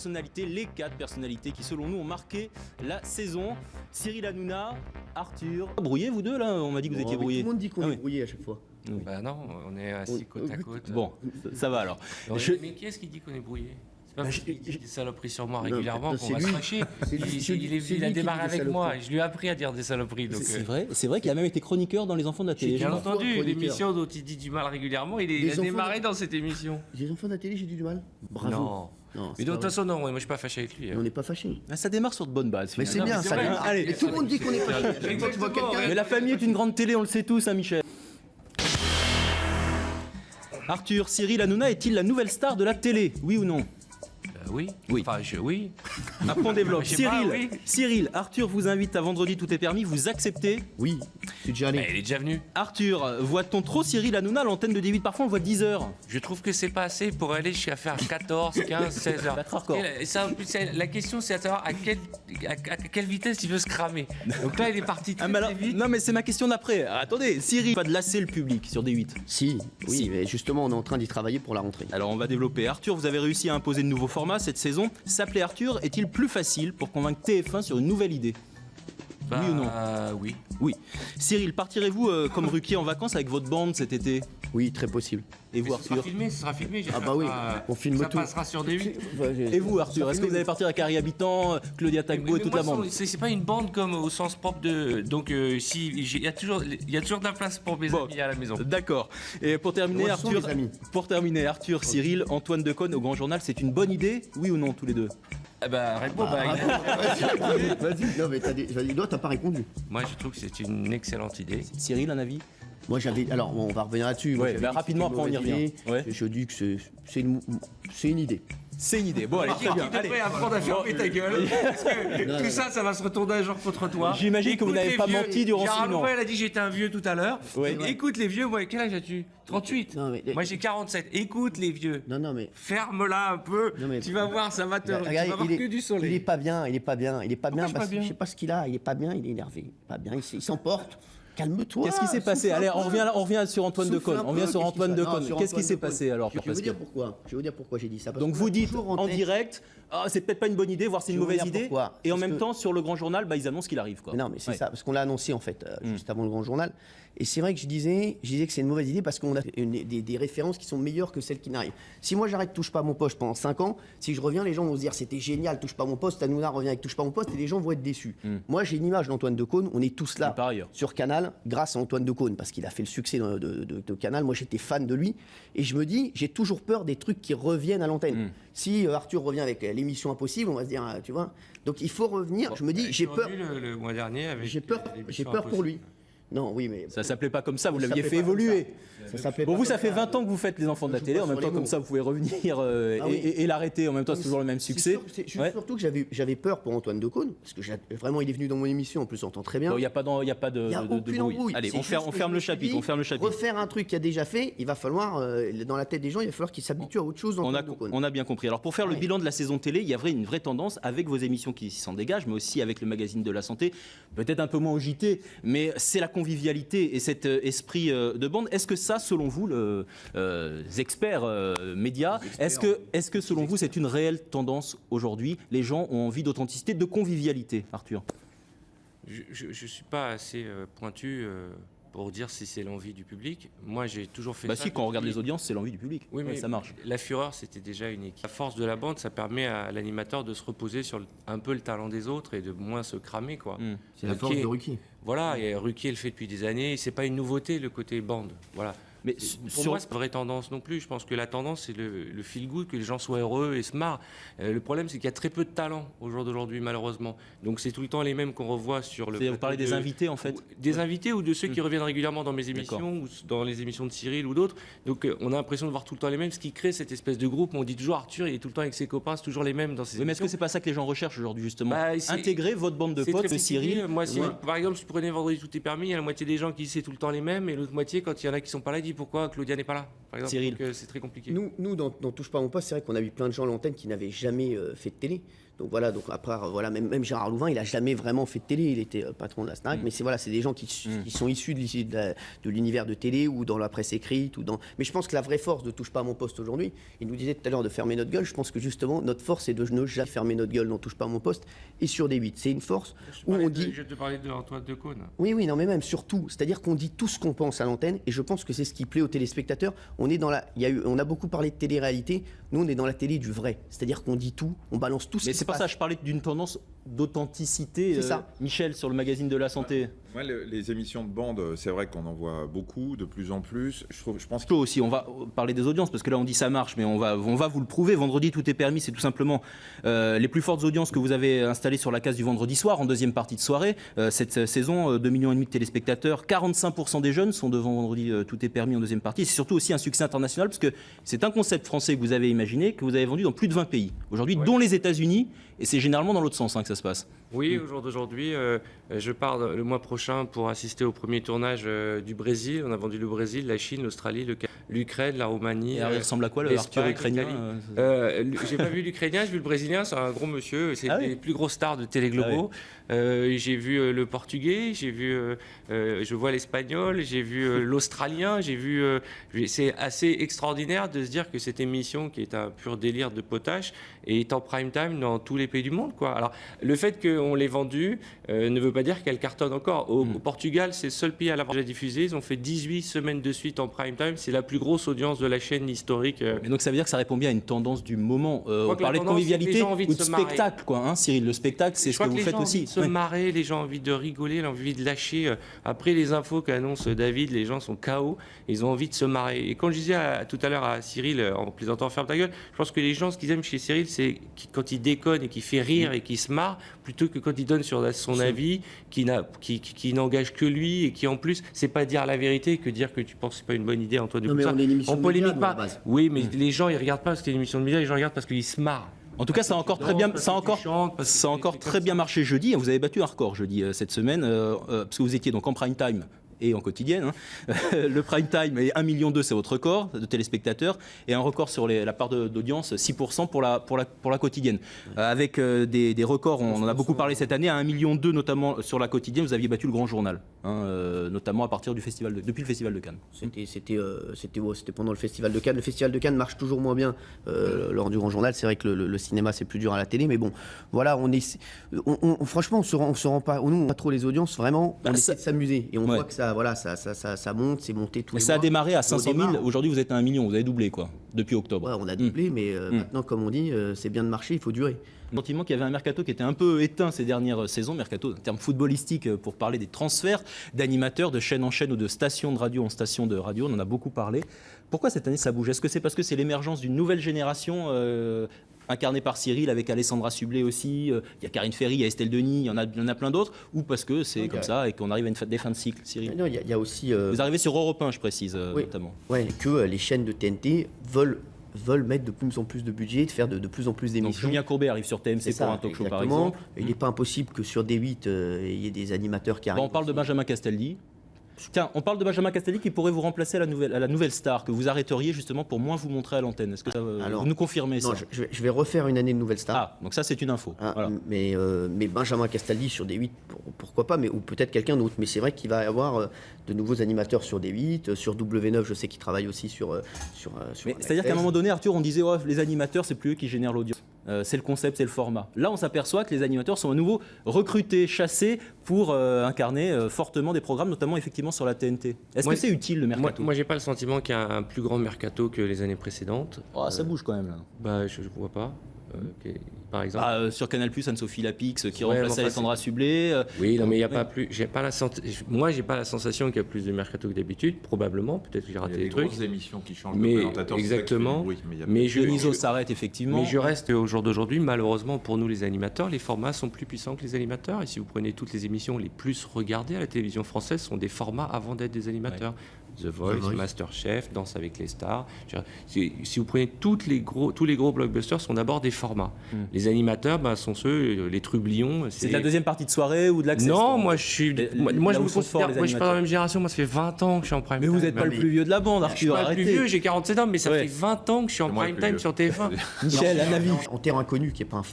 personnalités, les 4 personnalités qui selon nous ont marqué la saison. Cyril Hanouna, Arthur. Brouillés vous deux là? On m'a dit que vous étiez brouillés. Tout le monde dit qu'on est brouillés à chaque fois. Oui. Bah non, on est assis côte à côte. Bon, ça va alors. Mais qui est-ce qui dit qu'on est brouillé? C'est pas parce qu'il dit des saloperies sur moi régulièrement qu'on va se fâcher. Il a démarré avec moi et je lui ai appris à dire des saloperies. C'est vrai qu'il a même été chroniqueur dans Les Enfants de la télé. Bien entendu, l'émission dont il dit du mal régulièrement, il a démarré dans cette émission. Les Enfants de la télé, j'ai dit du mal? Bravo. Non, mais de toute façon, non, moi je suis pas fâché avec lui. On n'est pas fâchés. Ça démarre sur de bonnes bases. Mais c'est bien, ça démarre. Allez, Mais tout le monde dit qu'on est fâchés. Quand tu vois quelqu'un. Mais la famille est une grande télé, on le sait tous, hein, Michel. Arthur, Cyril Hanouna est-il la nouvelle star de la télé? Oui ou non? Oui. Enfin, oui. Après, on développe. Je sais pas, oui. Cyril, Arthur vous invite à vendredi, tout est permis. Vous acceptez? Oui, je suis déjà allé. Il est déjà venu. Arthur, voit-on trop Cyril Hanouna à l'antenne de D8? Parfois, on le voit 10 heures. Je trouve que c'est pas assez pour aller jusqu'à faire 14, 15, 16 heures. Et ça, la question, c'est à savoir à quelle vitesse il veut se cramer. Donc là, il est parti très vite. Non, mais c'est ma question d'après. Attendez, Cyril, pas de lasser le public sur D8. Si, mais justement, on est en train d'y travailler pour la rentrée. Alors, on va développer. Arthur, vous avez réussi à imposer de nouveaux formats cette saison. S'appeler Arthur est-il plus facile pour convaincre TF1 sur une nouvelle idée? Oui ou non? Oui. Oui. Cyril, partirez-vous comme Ruquier en vacances avec votre bande cet été? Oui, très possible. Et vous, Arthur? Ce sera filmé. Ah bah oui, on filme ça tout. Ça passera sur D8. Et vous, Arthur, est-ce que vous allez partir avec Harry Habitant, Claudia Tagbo et toute la bande? C'est pas une bande comme au sens propre de... Donc, il y a toujours de la place pour mes amis à la maison. D'accord. Et pour terminer, Arthur, Cyril, Antoine Decaune au Grand Journal, c'est une bonne idée? Oui ou non, tous les deux? Réponds. Vas-y. Non, mais t'as pas répondu. Moi, je trouve que c'est une excellente idée. Cyril, un avis? Moi, alors, on va revenir là-dessus. Rapidement, après on y revient. Je dis que c'est une idée. C'est une idée. Bon, allez, très bien. Tu devrais apprendre à fermer ta gueule. Parce que tout ça va se retourner un jour contre toi. J'imagine que vous n'avez pas menti durant 6 mois. Elle a dit que j'étais un vieux tout à l'heure. Ouais. Écoute les vieux, moi, quel âge as-tu? 38. Non, mais... Moi, j'ai 47. Écoute les vieux. Non, mais... Ferme-la un peu. Tu vas voir, ça va te... Regarde, tu vas avoir que du soleil. Il est pas bien. Parce que bien je sais pas ce qu'il a. Il est pas bien, il est énervé. Pas bien, il s'emporte. Calme-toi. Qu'est-ce qui s'est passé? Allez, on revient sur Antoine Decaune. Qu'est-ce qui s'est passé alors? Je vais vous dire pourquoi j'ai dit ça. Donc vous dites en direct, c'est peut-être pas une bonne idée, voire c'est une mauvaise idée. Et en même temps, sur le Grand Journal, ils annoncent qu'il arrive. Non, mais c'est ça, parce qu'on l'a annoncé en fait, juste avant le Grand Journal. Et c'est vrai que je disais que c'est une mauvaise idée parce qu'on a des références qui sont meilleures que celles qui n'arrivent. Si moi j'arrête Touche pas à mon poste pendant 5 ans, si je reviens, les gens vont se dire c'était génial, Touche pas à mon poste, Hanouna revient avec Touche pas à mon poste et les gens vont être déçus. Moi j'ai une image d'Antoine Decaune, on est tous là sur Canal grâce à Antoine Decaune parce qu'il a fait le succès de Canal. Moi j'étais fan de lui et je me dis j'ai toujours peur des trucs qui reviennent à l'antenne. Si Arthur revient avec l'émission Impossible, on va se dire tu vois. Donc il faut revenir. Je me dis j'ai peur. Le mois dernier avec j'ai peur pour lui. Non, oui, mais... Ça s'appelait pas comme ça, vous l'aviez fait évoluer. Bon, vous, ça fait 20 ans que vous faites Les Enfants de la télé, en même temps, comme ça, vous pouvez revenir et l'arrêter, en même temps, c'est toujours le même succès. Surtout que j'avais peur pour Antoine Decaune, parce que vraiment, il est venu dans mon émission, en plus, on entend très bien. Il n'y a pas de embrouille. Allez, on ferme le chapitre. Refaire un truc qu'il a déjà fait, il va falloir, dans la tête des gens, il va falloir qu'ils s'habituent à autre chose d'Antoine Decaune. On a bien compris. Alors, pour faire le bilan de la saison télé, il y a une vraie tendance, avec vos émissions qui s'en dégagent, mais aussi avec le magazine de la santé, peut-être un peu moins au JT, mais c'est la convivialité et cet esprit de bande. Est-ce que ça, selon vous, les experts médias, est-ce que selon vous, c'est une réelle tendance aujourd'hui? Les gens ont envie d'authenticité, de convivialité, Arthur? Je ne suis pas assez pointu pour dire si c'est l'envie du public. Moi, j'ai toujours fait ça. Si, quand on regarde les audiences, c'est l'envie du public. Oui, mais ça marche. La Fureur, c'était déjà une équipe. La force de la bande, ça permet à l'animateur de se reposer sur un peu le talent des autres et de moins se cramer, quoi. C'est la force de Ruquier. Voilà, et Ruquier le fait depuis des années. C'est pas une nouveauté, le côté bande. Voilà. Mais pour moi, c'est pas une vraie tendance non plus. Je pense que la tendance, c'est le feel-good, que les gens soient heureux et se marrent. Le problème, c'est qu'il y a très peu de talent au jour d'aujourd'hui, malheureusement. Donc, c'est tout le temps les mêmes qu'on revoit sur le... Vous parlez des invités, en fait? Des invités ou de ceux qui reviennent régulièrement dans mes émissions, ou dans les émissions de Cyril ou d'autres. Donc, on a l'impression de voir tout le temps les mêmes, ce qui crée cette espèce de groupe. On dit toujours Arthur, il est tout le temps avec ses copains, c'est toujours les mêmes dans ses émissions. Mais est-ce que c'est pas ça que les gens recherchent aujourd'hui, justement? Intégrer votre bande de potes, de Cyril. Moi, par exemple, si vous prenez Vendredi tout est permis, il y a la moitié des gens qui disent c'est tout le temps les mêmes, et l'autre moitié, quand il y en a qui sont pas là, ils disent pourquoi Claudia n'est pas là, par exemple. Cyril. Donc, c'est très compliqué. Nous dans Touche pas à mon poste, c'est vrai qu'on a eu plein de gens à l'antenne qui n'avaient jamais fait de télé. Donc voilà, donc après, voilà, même Gérard Louvain, il a jamais vraiment fait de télé. Il était patron de la Starac, mais c'est des gens qui sont issus de l'univers de télé ou dans la presse écrite. Mais je pense que la vraie force de Touche pas à mon poste aujourd'hui, il nous disait tout à l'heure de fermer notre gueule. Je pense que justement, notre force, c'est de ne jamais fermer notre gueule dans Touche pas à mon poste et sur D8. C'est une force où on dit. Je te parlais de Antoine Decaune. Oui, non, mais même surtout, c'est-à-dire qu'on dit tout ce qu'on pense à l'antenne, et je pense que c'est ce qui plaît aux téléspectateurs. On a beaucoup parlé de télé-réalité. Nous, on est dans la télé du vrai, c'est-à-dire qu'on dit tout, on balance tout ce qui se passe. Mais c'est pas ça, je parlais d'une tendance d'authenticité. Michel, sur le magazine de la santé. Moi, les émissions de bande, c'est vrai qu'on en voit beaucoup, de plus en plus. Je pense Toi aussi, on va parler des audiences, parce que là on dit ça marche, mais on va vous le prouver. Vendredi, tout est permis, c'est tout simplement les plus fortes audiences que vous avez installées sur la case du vendredi soir, en deuxième partie de soirée. Cette saison, 2,5 millions de téléspectateurs, 45% des jeunes sont devant Vendredi, tout est permis en deuxième partie. C'est surtout aussi un succès international, parce que c'est un concept français que vous avez imaginé, que vous avez vendu dans plus de 20 pays aujourd'hui, dont les États-Unis, et c'est généralement dans l'autre sens que ça se passe. Oui, au jour d'aujourd'hui, je pars le mois prochain pour assister au premier tournage du Brésil. On a vendu le Brésil, la Chine, l'Australie, l'Ukraine, la Roumanie. Et il ressemble à quoi le harpeur ukrainien J'ai pas vu l'Ukrainien, j'ai vu le Brésilien, c'est un gros monsieur, c'est les plus grosses stars de Télé Globo. J'ai vu le Portugais, je vois l'Espagnol, j'ai vu l'Australien, c'est assez extraordinaire de se dire que cette émission, qui est un pur délire de potache, est en prime time dans tous les pays du monde, quoi. Alors, le fait qu'on l'ait vendue ne veut pas dire qu'elle cartonne encore. Au Portugal, c'est le seul pays à l'avoir déjà diffusé. Ils ont fait 18 semaines de suite en prime time. C'est la plus grosse audience de la chaîne historique. Mais donc ça veut dire que ça répond bien à une tendance du moment. On parlait de convivialité ou de spectacle, quoi, hein, Cyril. Le spectacle, c'est ce que vous faites aussi. Se marrer, les gens ont envie de rigoler, ils ont envie de lâcher. Après les infos qu'annonce David, les gens sont KO, ils ont envie de se marrer. Et quand je disais tout à l'heure à Cyril, en plaisantant, ferme ta gueule, je pense que les gens, ce qu'ils aiment chez Cyril, c'est quand il déconne et qu'il fait rire et qu'il se marre, plutôt que quand il donne sur son avis, qui n'engage que lui et qui en plus, c'est pas dire la vérité que dire que tu penses que c'est pas une bonne idée, Antoine. Non, mais on polémique pas. Oui, mais les gens, ils regardent pas parce que c'est une émission de médias, les gens regardent parce qu'ils se marrent. En tout cas, ça a encore très bien marché jeudi. Vous avez battu un record jeudi cette semaine, parce que vous étiez donc en prime time et en quotidienne. Le prime time est 1,2 million, c'est votre record de téléspectateurs, et un record sur la part d'audience, 6% pour la quotidienne. Avec des records, on en a beaucoup parlé cette année, à 1,2 million notamment sur la quotidienne, vous aviez battu le Grand Journal, notamment à partir depuis le Festival de Cannes. C'était pendant le Festival de Cannes. Le Festival de Cannes marche toujours moins bien lors du Grand Journal. C'est vrai que le cinéma, c'est plus dur à la télé, mais bon, voilà, franchement, on se rend pas, nous, on a trop les audiences, vraiment, on essaie de s'amuser, et on voit que ça monte, c'est monté tous les mois. Ça a démarré à 500 000, aujourd'hui vous êtes à 1 million, vous avez doublé quoi, depuis octobre. Ouais, on a doublé, mais maintenant, comme on dit, c'est bien de marcher, il faut durer. Le sentiment qu'il y avait un mercato qui était un peu éteint ces dernières saisons, mercato en termes footballistiques, pour parler des transferts d'animateurs de chaîne en chaîne ou de station de radio en station de radio, on en a beaucoup parlé. Pourquoi cette année ça bouge? Est-ce que c'est parce que c'est l'émergence d'une nouvelle génération incarné par Cyril, avec Alessandra Sublet aussi, il y a Karine Ferry, il y a Estelle Denis, il y en a plein d'autres, ou parce que c'est comme ça et qu'on arrive à des fins de cycle, Cyril? Non, il y a aussi... Vous arrivez sur Europe 1, je précise, notamment. Oui, que les chaînes de TNT veulent mettre de plus en plus de budget, de faire de plus en plus d'émissions. Donc Julien Courbet arrive sur TMC pour un talk show, par exemple. Il n'est pas impossible que sur D8, il y ait des animateurs qui arrivent. On parle de Benjamin Castaldi. Tiens, on parle de Benjamin Castaldi qui pourrait vous remplacer à la nouvelle star, que vous arrêteriez justement pour moins vous montrer à l'antenne. Est-ce que vous nous confirmez ça? Non, je vais refaire une année de Nouvelle Star. Ah, donc ça c'est une info. Voilà. Mais Benjamin Castaldi sur D8, pourquoi pas, ou peut-être quelqu'un d'autre. Mais c'est vrai qu'il va y avoir de nouveaux animateurs sur D8, sur W9, je sais qu'il travaille aussi sur c'est-à-dire qu'à un moment donné, Arthur, on disait les animateurs, c'est plus eux qui génèrent l'audience. C'est le concept, c'est le format. Là, on s'aperçoit que les animateurs sont à nouveau recrutés, chassés pour incarner fortement des programmes, notamment effectivement sur la TNT. Est-ce que c'est utile le mercato? Moi, j'ai pas le sentiment qu'il y a un plus grand mercato que les années précédentes. Ça bouge quand même là. Bah, je vois pas. Par exemple. Sur Canal+, Anne-Sophie Lapix qui remplace Alessandra Sublet. Oui, non, mais il y a pas plus. Moi, j'ai pas la sensation qu'il y a plus de mercato que d'habitude. Probablement, peut-être que j'ai raté des trucs. Il y a des grosses émissions qui changent de présentateur. Exactement. Mais Deniso s'arrête effectivement. Mais je reste au jour d'aujourd'hui. Malheureusement pour nous les animateurs, les formats sont plus puissants que les animateurs. Et si vous prenez toutes les émissions les plus regardées à la télévision française, sont des formats avant d'être des animateurs. The Voice, Masterchef, Danse avec les stars. Si vous prenez tous les gros blockbusters sont d'abord des formats. Les animateurs sont ceux, les trublions. C'est de la deuxième partie de soirée ou de l'accès? Non, moi je me considère, moi je suis pas dans la même génération, moi ça fait 20 ans que je suis en prime time. Mais vous n'êtes pas le plus vieux de la bande, Arthur, je suis pas le plus arrêtez. vieux, j'ai 47 ans, mais ça fait 20 ans que je suis en prime time sur TF1. Michel, un avis? En terre inconnue, qui n'est pas un